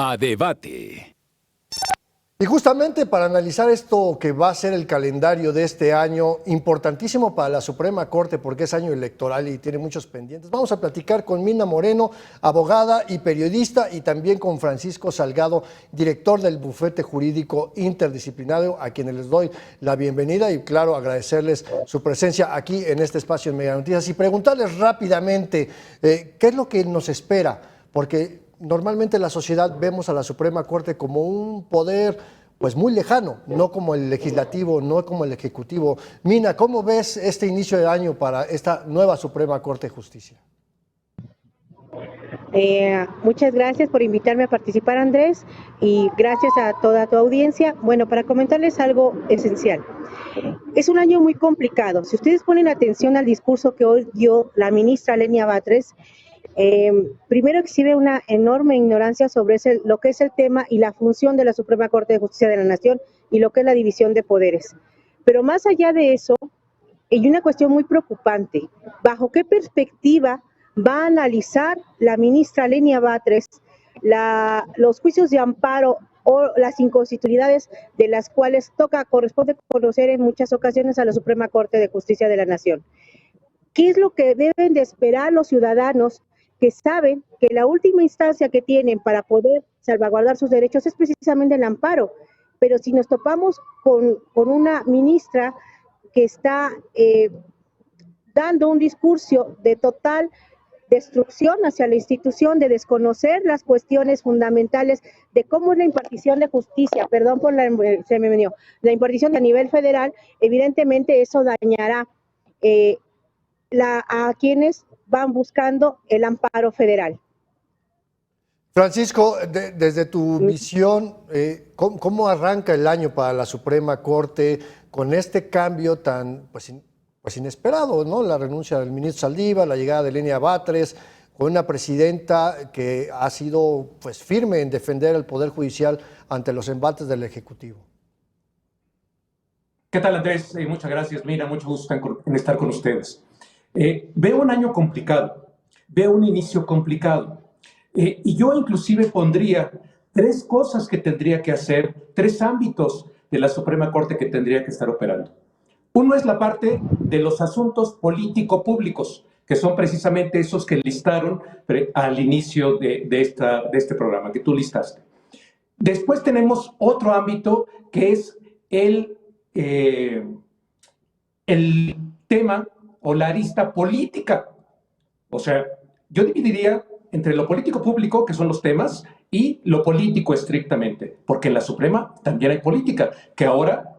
A debate. Y justamente para analizar esto que va a ser el calendario de este año, importantísimo para la Suprema Corte porque es año electoral y tiene muchos pendientes, vamos a platicar con Mina Moreno, abogada y periodista, y también con Francisco Salgado, director del Bufete Jurídico Interdisciplinario, a quienes les doy la bienvenida y, claro, agradecerles su presencia aquí en este espacio en Mega Noticias y preguntarles rápidamente qué es lo que nos espera, porque normalmente en la sociedad vemos a la Suprema Corte como un poder pues muy lejano, no como el legislativo, no como el ejecutivo. Mina, ¿cómo ves este inicio de año para esta nueva Suprema Corte de Justicia? Muchas gracias por invitarme a participar, Andrés, y gracias a toda tu audiencia. Bueno, para comentarles algo esencial. Es un año muy complicado. Si ustedes ponen atención al discurso que hoy dio la ministra Lenia Batres, primero exhibe una enorme ignorancia sobre lo que es el tema y la función de la Suprema Corte de Justicia de la Nación y lo que es la división de poderes. Pero más allá de eso, hay una cuestión muy preocupante. ¿Bajo qué perspectiva va a analizar la ministra Lenia Batres los juicios de amparo o las inconstitucionalidades de las cuales corresponde conocer en muchas ocasiones a la Suprema Corte de Justicia de la Nación? ¿Qué es lo que deben de esperar los ciudadanos que saben que la última instancia que tienen para poder salvaguardar sus derechos es precisamente el amparo? Pero si nos topamos con una ministra que está dando un discurso de total destrucción hacia la institución, de desconocer las cuestiones fundamentales de cómo es la impartición de justicia, la impartición a nivel federal, evidentemente eso dañará a quienes van buscando el amparo federal. Francisco, desde tu visión, ¿cómo arranca el año para la Suprema Corte con este cambio tan pues inesperado, ¿no? La renuncia del ministro Saldívar, la llegada de Lenia Batres, con una presidenta que ha sido pues firme en defender el Poder Judicial ante los embates del Ejecutivo? ¿Qué tal, Andrés? Muchas gracias. Mira, mucho gusto en estar con ustedes. Veo un año complicado, veo un inicio complicado. Y yo inclusive pondría tres cosas que tendría que hacer, tres ámbitos de la Suprema Corte que tendría que estar operando. Uno es la parte de los asuntos político-públicos, que son precisamente esos que listaron al inicio de este programa, que tú listaste. Después tenemos otro ámbito que es el tema o la arista política. O sea, yo dividiría entre lo político público, que son los temas, y lo político estrictamente, porque en la Suprema también hay política, que ahora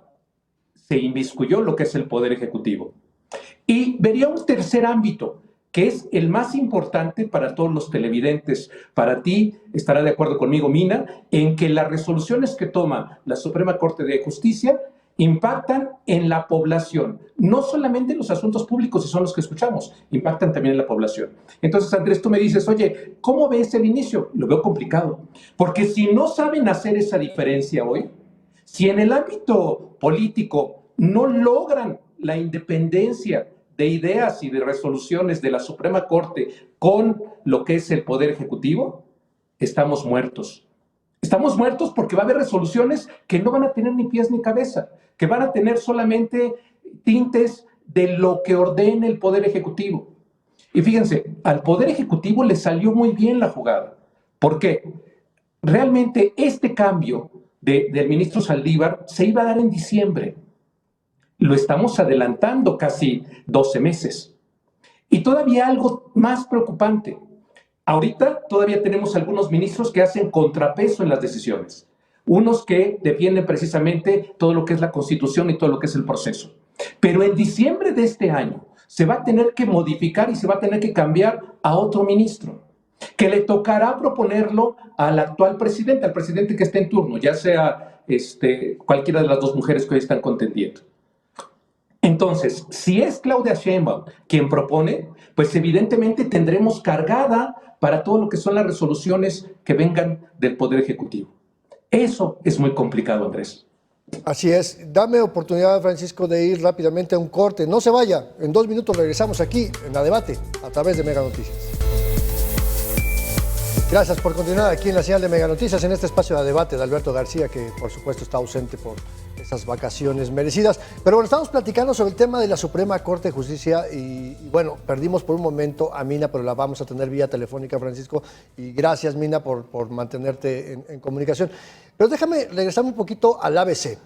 se inmiscuyó lo que es el Poder Ejecutivo. Y vería un tercer ámbito, que es el más importante para todos los televidentes. Para ti, estará de acuerdo conmigo, Mina, en que las resoluciones que toma la Suprema Corte de Justicia impactan en la población, no solamente en los asuntos públicos, y son los que escuchamos, impactan también en la población. Entonces, Andrés, tú me dices, oye, ¿cómo ves el inicio? Lo veo complicado, porque si no saben hacer esa diferencia hoy, si en el ámbito político no logran la independencia de ideas y de resoluciones de la Suprema Corte con lo que es el Poder Ejecutivo, estamos muertos. Estamos muertos porque va a haber resoluciones que no van a tener ni pies ni cabeza, que van a tener solamente tintes de lo que ordene el Poder Ejecutivo. Y fíjense, al Poder Ejecutivo le salió muy bien la jugada. ¿Por qué? Realmente este cambio del ministro Saldívar se iba a dar en diciembre. Lo estamos adelantando casi 12 meses. Y todavía algo más preocupante. Ahorita todavía tenemos algunos ministros que hacen contrapeso en las decisiones. Unos que defienden precisamente todo lo que es la Constitución y todo lo que es el proceso. Pero en diciembre de este año se va a tener que modificar y se va a tener que cambiar a otro ministro, que le tocará proponerlo al actual presidente, al presidente que esté en turno, ya sea cualquiera de las dos mujeres que hoy están contendiendo. Entonces, si es Claudia Sheinbaum quien propone, pues evidentemente tendremos cargada para todo lo que son las resoluciones que vengan del Poder Ejecutivo. Eso es muy complicado, Andrés. Así es. Dame oportunidad, Francisco, de ir rápidamente a un corte. No se vaya. En 2 minutos regresamos aquí en A Debate a través de Mega Noticias. Gracias por continuar aquí en la señal de Mega Noticias, en este espacio de debate de Alberto García, que por supuesto está ausente por esas vacaciones merecidas. Pero bueno, estamos platicando sobre el tema de la Suprema Corte de Justicia y bueno, perdimos por un momento a Mina, pero la vamos a tener vía telefónica, Francisco. Y gracias, Mina, por mantenerte en comunicación. Pero déjame regresar un poquito al ABC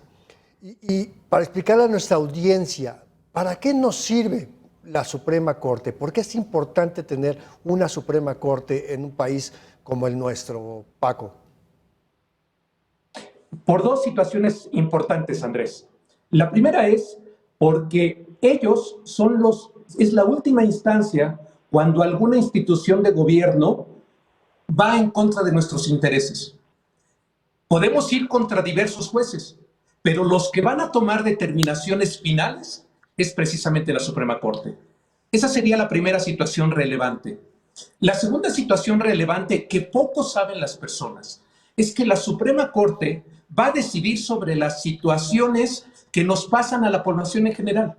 y para explicarle a nuestra audiencia, ¿para qué nos sirve la Suprema Corte? ¿Por qué es importante tener una Suprema Corte en un país como el nuestro, Paco? Por dos situaciones importantes, Andrés. La primera es porque ellos es la última instancia cuando alguna institución de gobierno va en contra de nuestros intereses. Podemos ir contra diversos jueces, pero los que van a tomar determinaciones finales es precisamente la Suprema Corte. Esa sería la primera situación relevante. La segunda situación relevante que poco saben las personas es que la Suprema Corte va a decidir sobre las situaciones que nos pasan a la población en general.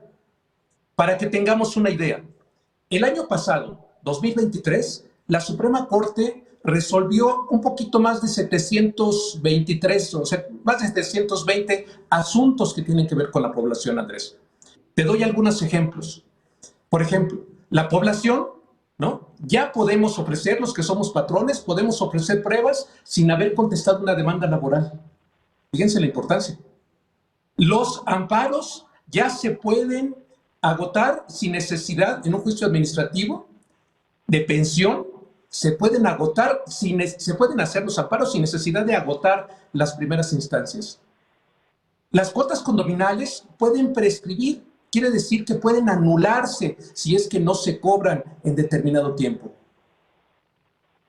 Para que tengamos una idea, el año pasado, 2023, la Suprema Corte resolvió un poquito más de 723, o sea, más de 720 asuntos que tienen que ver con la población, Andrés. Te doy algunos ejemplos. Por ejemplo, la población, ¿no? Ya podemos ofrecer, los que somos patrones, podemos ofrecer pruebas sin haber contestado una demanda laboral. Fíjense la importancia. Los amparos ya se pueden agotar sin necesidad, en un juicio administrativo de pensión, se pueden hacer los amparos sin necesidad de agotar las primeras instancias. Las cuotas condominales pueden prescribir, quiere decir que pueden anularse si es que no se cobran en determinado tiempo.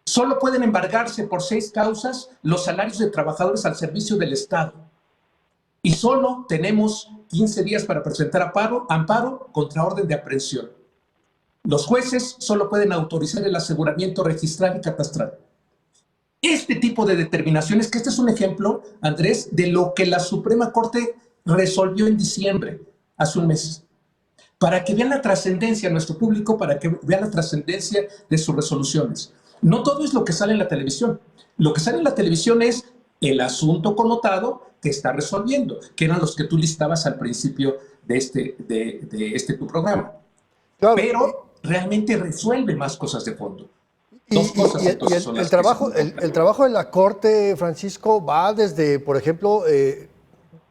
Solo pueden embargarse por 6 causas los salarios de trabajadores al servicio del Estado. Y solo tenemos 15 días para presentar amparo contra orden de aprehensión. Los jueces solo pueden autorizar el aseguramiento registral y catastral. Este tipo de determinaciones, que este es un ejemplo, Andrés, de lo que la Suprema Corte resolvió en diciembre, hace un mes, para que vean la trascendencia a nuestro público, para que vean la trascendencia de sus resoluciones. No todo es lo que sale en la televisión. Lo que sale en la televisión es el asunto connotado que está resolviendo, que eran los que tú listabas al principio de este tu programa. Claro, Pero realmente resuelve más cosas de fondo. Dos y cosas entonces son las que el trabajo de la Corte, Francisco, va desde, por ejemplo,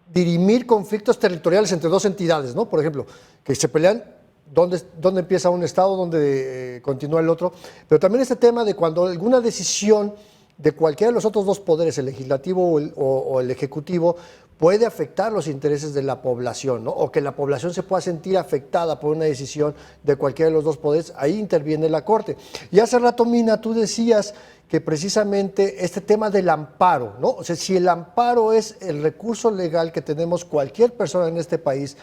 dirimir conflictos territoriales entre dos entidades, ¿no? Por ejemplo, que se pelean dónde empieza un Estado, dónde continúa el otro, pero también este tema de cuando alguna decisión de cualquiera de los otros dos poderes, el legislativo o el ejecutivo, puede afectar los intereses de la población, ¿no? O que la población se pueda sentir afectada por una decisión de cualquiera de los dos poderes, ahí interviene la Corte. Y hace rato, Mina, tú decías que precisamente este tema del amparo, ¿no? O sea, si el amparo es el recurso legal que tenemos cualquier persona en este país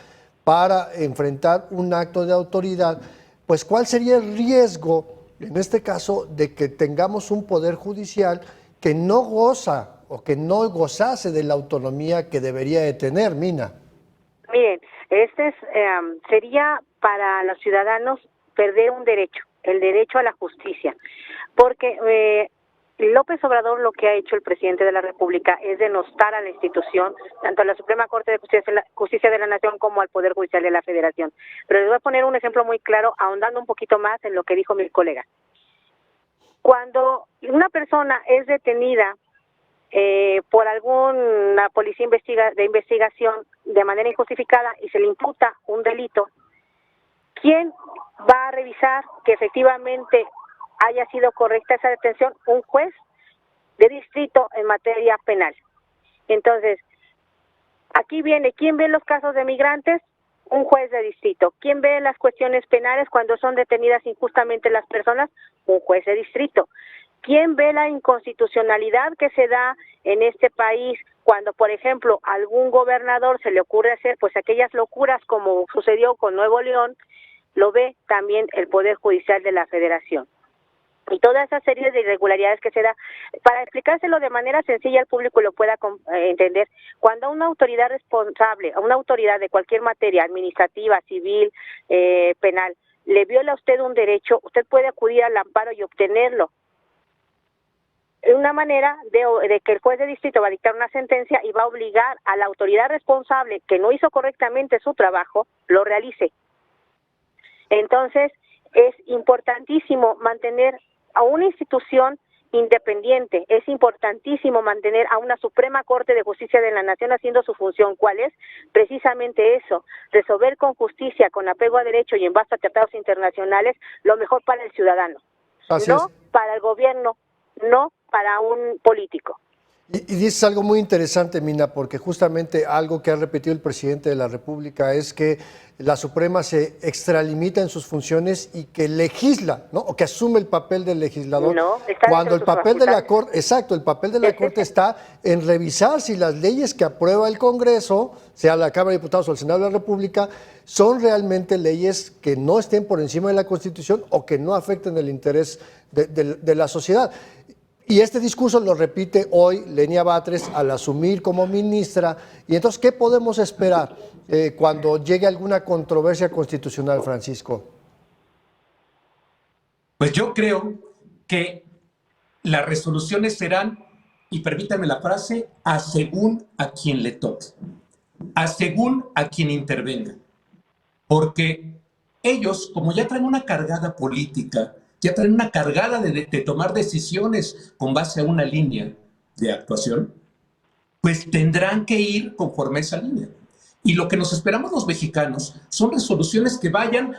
para enfrentar un acto de autoridad, pues ¿cuál sería el riesgo, en este caso, de que tengamos un poder judicial que no goza o que no gozase de la autonomía que debería de tener, Mina? Miren, sería para los ciudadanos perder un derecho, el derecho a la justicia, porque López Obrador, lo que ha hecho el presidente de la República es denostar a la institución, tanto a la Suprema Corte de Justicia de la Nación como al Poder Judicial de la Federación. Pero les voy a poner un ejemplo muy claro, ahondando un poquito más en lo que dijo mi colega. Cuando una persona es detenida por alguna policía de investigación de manera injustificada y se le imputa un delito, ¿quién va a revisar que efectivamente haya sido correcta esa detención? Un juez de distrito en materia penal. Entonces, aquí viene, ¿quién ve los casos de migrantes? Un juez de distrito. ¿Quién ve las cuestiones penales cuando son detenidas injustamente las personas? Un juez de distrito. ¿Quién ve la inconstitucionalidad que se da en este país cuando, por ejemplo, a algún gobernador se le ocurre hacer pues aquellas locuras como sucedió con Nuevo León? Lo ve también el Poder Judicial de la Federación. Y toda esa serie de irregularidades que se da, para explicárselo de manera sencilla al público y lo pueda entender, cuando a una autoridad responsable, a una autoridad de cualquier materia, administrativa, civil, penal, le viola a usted un derecho, usted puede acudir al amparo y obtenerlo. una manera de que el juez de distrito va a dictar una sentencia y va a obligar a la autoridad responsable que no hizo correctamente su trabajo, lo realice. Entonces, es importantísimo mantener a una institución independiente, es importantísimo mantener a una Suprema Corte de Justicia de la Nación haciendo su función. ¿Cuál es? Precisamente eso, resolver con justicia, con apego a derecho y en base a tratados internacionales, lo mejor para el ciudadano, Así no es. para el gobierno, no para un político. Y dices algo muy interesante, Mina, porque justamente algo que ha repetido el presidente de la República es que la Suprema se extralimita en sus funciones y que legisla, ¿no? O que asume el papel del legislador. No, está cuando dentro el de sus papel de la facultades. Corte, exacto, el papel de la Corte está en revisar si las leyes que aprueba el Congreso, sea la Cámara de Diputados o el Senado de la República, son realmente leyes que no estén por encima de la Constitución o que no afecten el interés de la sociedad. Y este discurso lo repite hoy Lenia Batres al asumir como ministra. Y entonces, ¿qué podemos esperar cuando llegue alguna controversia constitucional, Francisco? Pues yo creo que las resoluciones serán, y permítanme la frase, a según a quien le toque, a según a quien intervenga. Porque ellos, como ya traen una cargada política, ya traen una cargada de tomar decisiones con base a una línea de actuación, pues tendrán que ir conforme a esa línea. Y lo que nos esperamos los mexicanos son resoluciones que vayan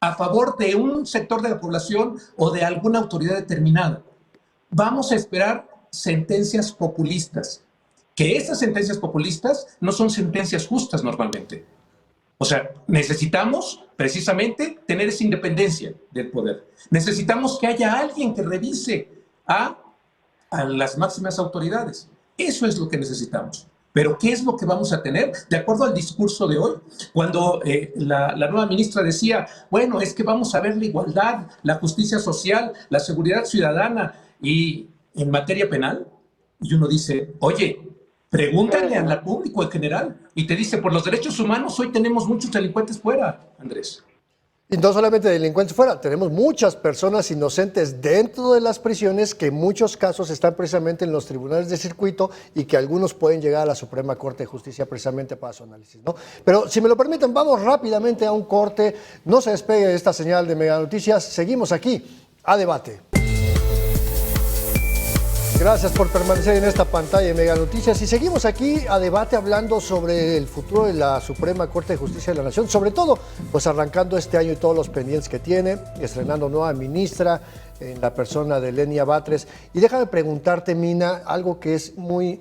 a favor de un sector de la población o de alguna autoridad determinada. Vamos a esperar sentencias populistas, que esas sentencias populistas no son sentencias justas normalmente. O sea, necesitamos precisamente tener esa independencia del poder. Necesitamos que haya alguien que revise a las máximas autoridades. Eso es lo que necesitamos. Pero ¿qué es lo que vamos a tener? De acuerdo al discurso de hoy, cuando la nueva ministra decía, bueno, es que vamos a ver la igualdad, la justicia social, la seguridad ciudadana y en materia penal, y uno dice, oye, pregúntale al público en general, y te dice, por los derechos humanos hoy tenemos muchos delincuentes fuera, Andrés. Y no solamente delincuentes fuera, tenemos muchas personas inocentes dentro de las prisiones que en muchos casos están precisamente en los tribunales de circuito y que algunos pueden llegar a la Suprema Corte de Justicia precisamente para su análisis, ¿no? Pero si me lo permiten, vamos rápidamente a un corte. No se despegue de esta señal de Mega Noticias. Seguimos aquí a debate. Gracias por permanecer en esta pantalla de Mega Noticias y seguimos aquí a debate hablando sobre el futuro de la Suprema Corte de Justicia de la Nación, sobre todo pues arrancando este año y todos los pendientes que tiene, estrenando nueva ministra en la persona de Lenia Batres. Y déjame preguntarte, Mina, algo que es muy,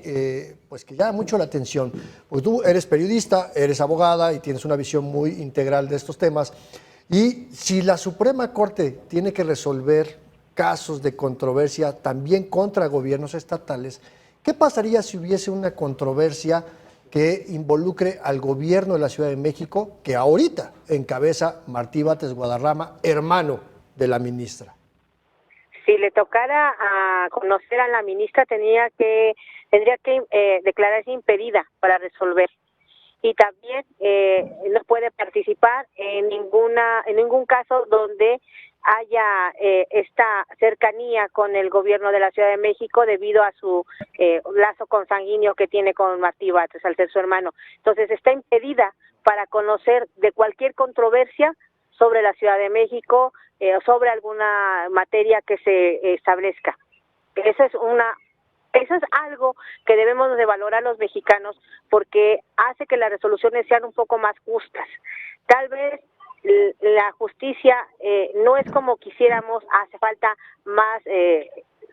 pues que llama mucho la atención, porque tú eres periodista, eres abogada y tienes una visión muy integral de estos temas. Y si la Suprema Corte tiene que resolver casos de controversia también contra gobiernos estatales, ¿qué pasaría si hubiese una controversia que involucre al gobierno de la Ciudad de México, que ahorita encabeza Martí Batres Guadarrama, hermano de la ministra? Si le tocara a conocer a la ministra, tendría que declararse impedida para resolver. Y también no puede participar en ningún caso donde haya esta cercanía con el gobierno de la Ciudad de México debido a su lazo consanguíneo que tiene con Martí Batres, al ser su hermano. Entonces está impedida para conocer de cualquier controversia sobre la Ciudad de México o sobre alguna materia que se establezca. Eso es algo que debemos de valorar los mexicanos porque hace que las resoluciones sean un poco más justas. Tal vez la justicia no es como quisiéramos, hace falta más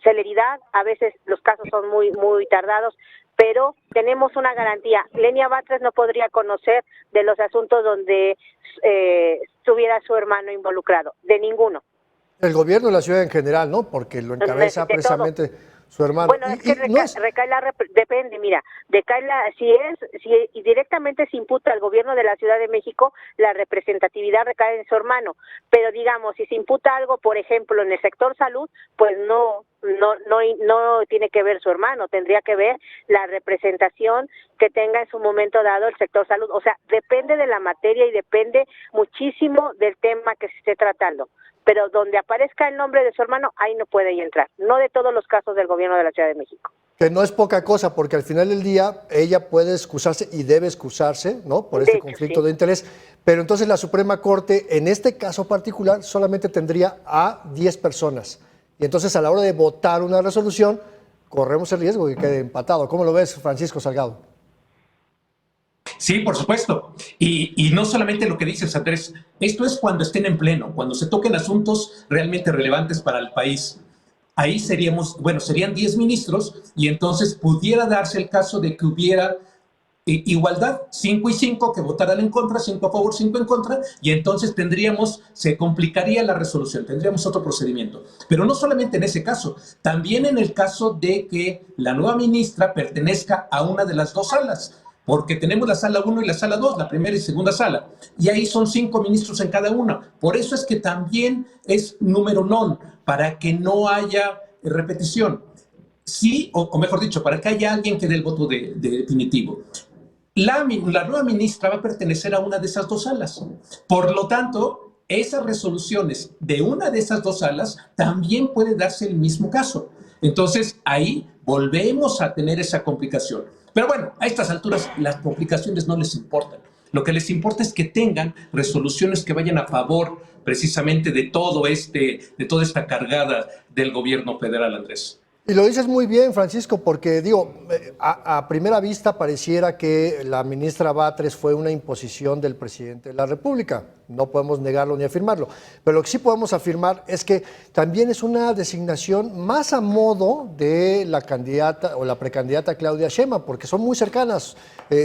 celeridad, a veces los casos son muy tardados, pero tenemos una garantía. Lenia Batres no podría conocer de los asuntos donde estuviera su hermano involucrado, de ninguno. El gobierno de la ciudad en general, ¿no? Porque lo encabeza precisamente su hermano. Bueno, es que depende, mira, si directamente se imputa al gobierno de la Ciudad de México, la representatividad recae en su hermano, pero digamos, si se imputa algo, por ejemplo, en el sector salud, pues no tiene que ver su hermano, tendría que ver la representación que tenga en su momento dado el sector salud, o sea, depende de la materia y depende muchísimo del tema que se esté tratando. pero donde aparezca el nombre de su hermano, ahí no puede entrar. No de todos los casos del gobierno de la Ciudad de México. Que no es poca cosa, porque al final del día ella puede excusarse y debe excusarse, ¿no? Por este conflicto de interés. Pero entonces la Suprema Corte, en este caso particular, solamente tendría a 10 personas. Y entonces a la hora de votar una resolución, corremos el riesgo de que quede empatado. ¿Cómo lo ves, Francisco Salgado? Sí, por supuesto. Y no solamente lo que dices, Andrés, esto es cuando estén en pleno, cuando se toquen asuntos realmente relevantes para el país. Ahí seríamos, bueno, serían 10 ministros y entonces pudiera darse el caso de que hubiera igualdad, 5 y 5 que votaran en contra, 5 a favor, 5 en contra, y entonces se complicaría la resolución, tendríamos otro procedimiento. Pero no solamente en ese caso, también en el caso de que la nueva ministra pertenezca a una de las dos salas, porque tenemos la sala 1 y la sala 2, la primera y segunda sala, y ahí son 5 ministros en cada una. Por eso es que también es número non, para que no haya repetición. Sí, o mejor dicho, para que haya alguien que dé el voto de definitivo. La nueva ministra va a pertenecer a una de esas dos salas. Por lo tanto, esas resoluciones de una de esas dos salas también puede darse el mismo caso. Entonces, ahí volvemos a tener esa complicación. Pero bueno, a estas alturas las complicaciones no les importan. Lo que les importa es que tengan resoluciones que vayan a favor precisamente de toda esta cargada del gobierno federal, Andrés. Y lo dices muy bien, Francisco, porque digo, a primera vista pareciera que la ministra Batres fue una imposición del presidente de la República. No podemos negarlo ni afirmarlo. Pero lo que sí podemos afirmar es que también es una designación más a modo de la candidata o la precandidata Claudia Sheinbaum, porque son muy cercanas,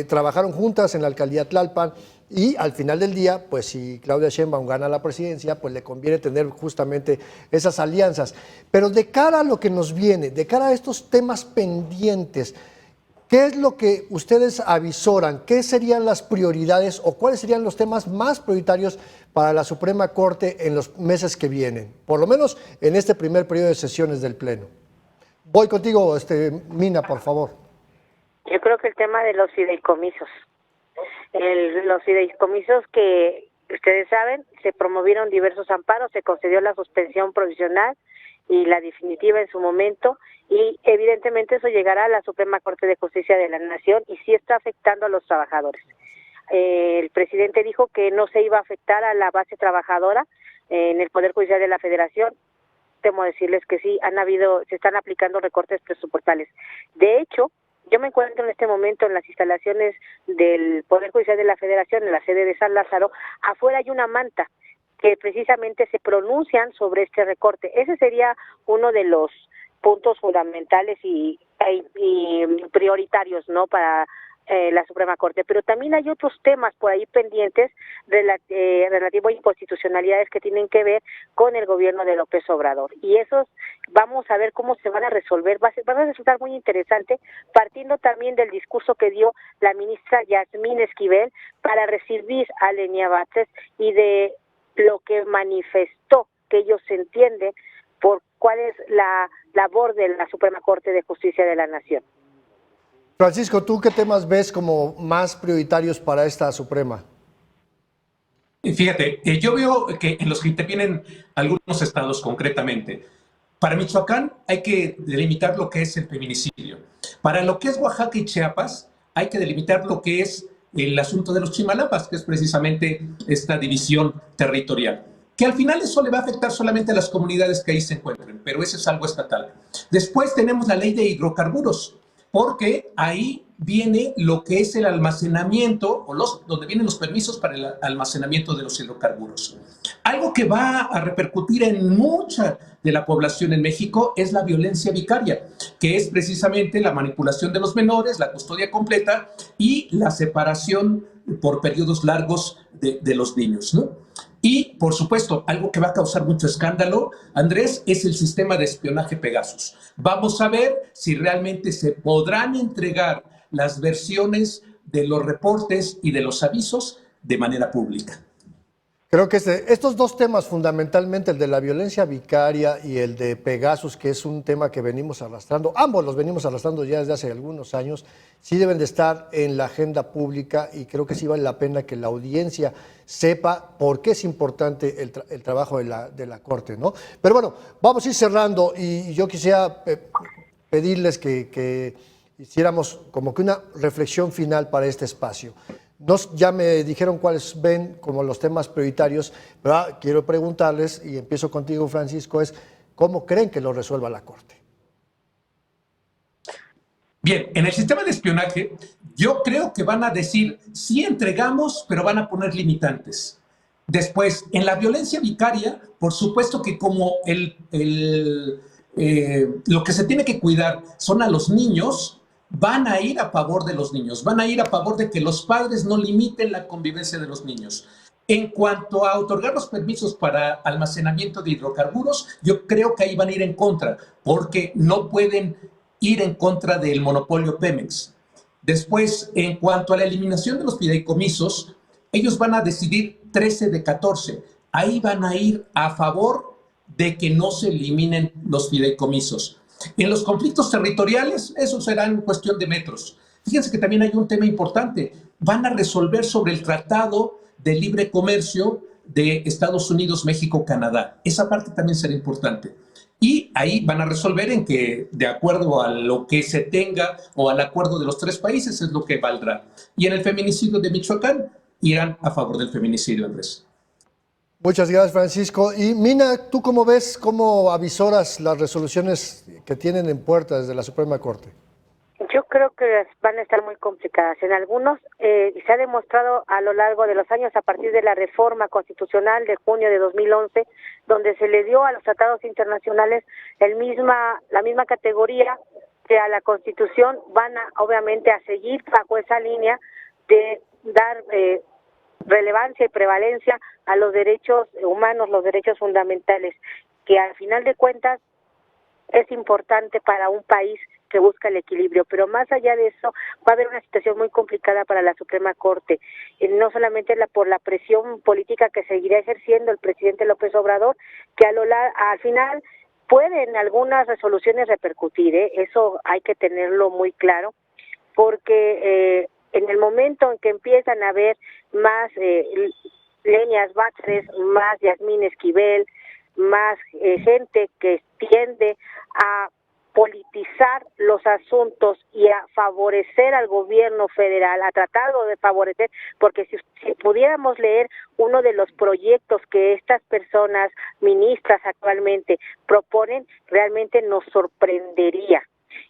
trabajaron juntas en la alcaldía Tlalpan. Y al final del día, pues si Claudia Sheinbaum gana la presidencia, pues le conviene tener justamente esas alianzas. Pero de cara a lo que nos viene, de cara a estos temas pendientes, ¿qué es lo que ustedes avisoran? ¿Qué serían las prioridades o cuáles serían los temas más prioritarios para la Suprema Corte en los meses que vienen? Por lo menos en este primer periodo de sesiones del Pleno. Voy contigo, Mina, por favor. Yo creo que el tema de los fideicomisos. Los fideicomisos que ustedes saben, se promovieron diversos amparos, se concedió la suspensión provisional y la definitiva en su momento, y evidentemente eso llegará a la Suprema Corte de Justicia de la Nación y sí está afectando a los trabajadores. El presidente dijo que no se iba a afectar a la base trabajadora en el Poder Judicial de la Federación. Temo decirles que sí, se están aplicando recortes presupuestales. De hecho, yo me encuentro en este momento en las instalaciones del Poder Judicial de la Federación, en la sede de San Lázaro. Afuera hay una manta que precisamente se pronuncian sobre este recorte. Ese sería uno de los puntos fundamentales y prioritarios, ¿no?, para la Suprema Corte. Pero también hay otros temas por ahí pendientes relativo a inconstitucionalidades que tienen que ver con el gobierno de López Obrador. Y esos vamos a ver cómo se van a resolver. Va a resultar muy interesante, partiendo también del discurso que dio la ministra Yasmín Esquivel para recibir a Lenia Batres y de lo que manifestó, que ellos entienden por cuál es la labor de la Suprema Corte de Justicia de la Nación. Francisco, ¿tú qué temas ves como más prioritarios para esta Suprema? Fíjate, yo veo que en los que intervienen algunos estados concretamente, para Michoacán hay que delimitar lo que es el feminicidio. Para lo que es Oaxaca y Chiapas hay que delimitar lo que es el asunto de los Chimalapas, que es precisamente esta división territorial. Que al final eso le va a afectar solamente a las comunidades que ahí se encuentren, pero eso es algo estatal. Después tenemos la ley de hidrocarburos, porque ahí viene lo que es el almacenamiento, donde vienen los permisos para el almacenamiento de los hidrocarburos. Algo que va a repercutir en mucha de la población en México es la violencia vicaria, que es precisamente la manipulación de los menores, la custodia completa y la separación por periodos largos de los niños, ¿no? Y, por supuesto, algo que va a causar mucho escándalo, Andrés, es el sistema de espionaje Pegasus. Vamos a ver si realmente se podrán entregar las versiones de los reportes y de los avisos de manera pública. Creo que estos dos temas, fundamentalmente el de la violencia vicaria y el de Pegasus, que es un tema que venimos arrastrando, ambos los venimos arrastrando ya desde hace algunos años, sí deben de estar en la agenda pública y creo que sí vale la pena que la audiencia sepa por qué es importante el trabajo de la Corte, ¿no? Pero bueno, vamos a ir cerrando y yo quisiera pedirles que hiciéramos como que una reflexión final para este espacio. Ya me dijeron cuáles ven como los temas prioritarios, pero quiero preguntarles, y empiezo contigo, Francisco, es ¿cómo creen que lo resuelva la Corte? Bien, en el sistema de espionaje, yo creo que van a decir, sí entregamos, pero van a poner limitantes. Después, en la violencia vicaria, por supuesto que como lo que se tiene que cuidar son a los niños, van a ir a favor de los niños, van a ir a favor de que los padres no limiten la convivencia de los niños. En cuanto a otorgar los permisos para almacenamiento de hidrocarburos, yo creo que ahí van a ir en contra, porque no pueden ir en contra del monopolio Pemex. Después, en cuanto a la eliminación de los fideicomisos, ellos van a decidir 13 de 14. Ahí van a ir a favor de que no se eliminen los fideicomisos. En los conflictos territoriales, eso será en cuestión de metros. Fíjense que también hay un tema importante. Van a resolver sobre el Tratado de Libre Comercio de Estados Unidos, México, Canadá. Esa parte también será importante. Y ahí van a resolver en que, de acuerdo a lo que se tenga o al acuerdo de los tres países, es lo que valdrá. Y en el feminicidio de Michoacán, irán a favor del feminicidio, Andrés. Muchas gracias, Francisco. Y Mina, ¿tú cómo ves, cómo avisoras las resoluciones que tienen en puerta desde la Suprema Corte? Yo creo que van a estar muy complicadas. En algunos se ha demostrado a lo largo de los años, a partir de la reforma constitucional de junio de 2011, donde se le dio a los tratados internacionales la misma categoría que a la Constitución, van obviamente a seguir bajo esa línea de dar relevancia y prevalencia a los derechos humanos, los derechos fundamentales, que al final de cuentas es importante para un país que busca el equilibrio, pero más allá de eso va a haber una situación muy complicada para la Suprema Corte, no solamente por la presión política que seguirá ejerciendo el presidente López Obrador, que al final pueden algunas resoluciones repercutir, eso hay que tenerlo muy claro, porque en el momento en que empiezan a haber más Lenias Batres, más Yasmín Esquivel, más gente que tiende a politizar los asuntos y a favorecer al gobierno federal, a tratarlo de favorecer, porque si pudiéramos leer uno de los proyectos que estas personas ministras actualmente proponen, realmente nos sorprendería.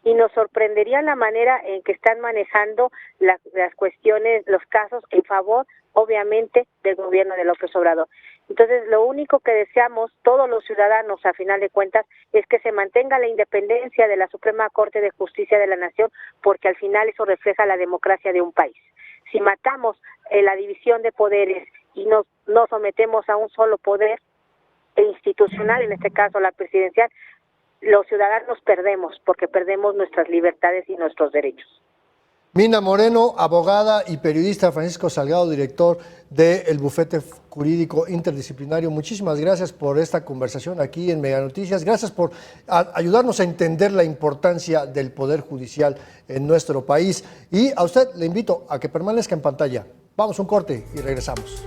Y nos sorprendería la manera en que están manejando las cuestiones, los casos en favor, obviamente, del gobierno de López Obrador. Entonces, lo único que deseamos todos los ciudadanos, a final de cuentas, es que se mantenga la independencia de la Suprema Corte de Justicia de la Nación, porque al final eso refleja la democracia de un país. Si matamos la división de poderes y nos sometemos a un solo poder institucional, en este caso la presidencial, los ciudadanos perdemos, porque perdemos nuestras libertades y nuestros derechos. Mina Moreno, abogada y periodista, Francisco Salgado, director del Bufete Jurídico Interdisciplinario. Muchísimas gracias por esta conversación aquí en Mega Noticias. Gracias por ayudarnos a entender la importancia del Poder Judicial en nuestro país. Y a usted le invito a que permanezca en pantalla. Vamos a un corte y regresamos.